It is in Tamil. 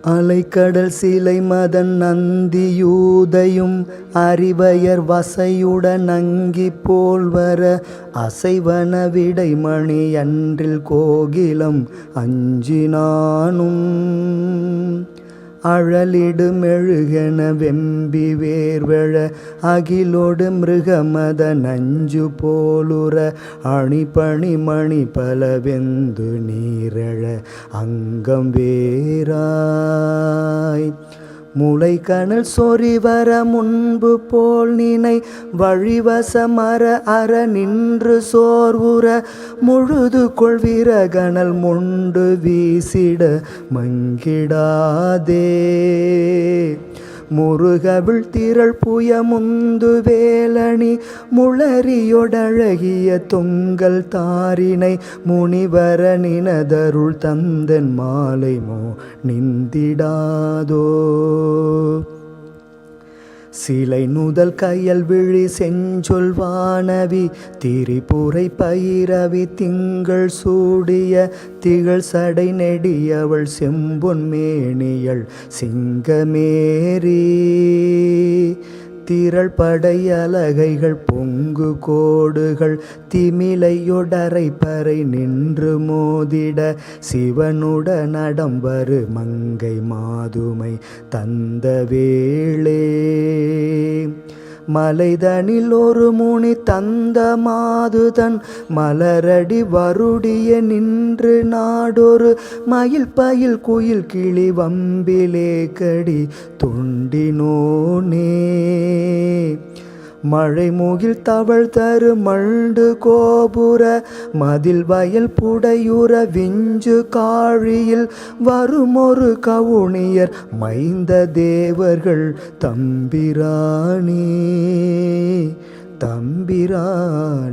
அலைக்கடல் சிலை மதன் நந்தியூதையும் அறிவயர் வசையுடன் அங்கி போல் வர அசைவன விடைமணி அன்றில் கோகிலம் அஞ்சினானும் அழலிடு மெழுகென வெம்பி வேர்வெழ அகிலோடு மிருகமத நஞ்சு போலுற அணிபணி மணி பலவெந்து நீரெழ அங்கம் வேராய் முளை கணல் சொறிவர முன்பு போல் நினை வழிவசமர அற நின்று சோர்வுற முழுது கொள்விரகணல் முண்டு வீசிட மங்கிடாதே முருகவிழ் திரள் புய முந்து வேலணி முளறியொடழகிய தொங்கல் தாரினை முனிவர நினதருள் தந்தன் மாலை மோ நிந்திடாதோ சிலை நுதல் கையல் விழி செஞ்சொல் வானவி திரிபுரை பயிரவி திங்கள் சூடிய திகழ் சடை நெடியவள் செம்பொன் மேனியள் சிங்கமேரி திரள் படை அலகைகள் பொங்கு கோடுகள் திமிலையொடரை பறை நின்று மோதிட சிவனுட நடம்பரு மங்கை மாதுமை தந்த வேளே மலைதனில் ஒரு முனி தந்த மாதுதன் மலரடி வருடிய நின்று நாடொரு மயில் பயில் குயில் கிளி வம்பிலே கடி தொண்டினோனே மழை முகில் தவழ் தரு மண்டு கோபுர மதில் வயல் புடையுற விஞ்சு காழியில் வருமொரு கவுனியர் மைந்த தேவர்கள் தம்பிரானே தம்பிரானே.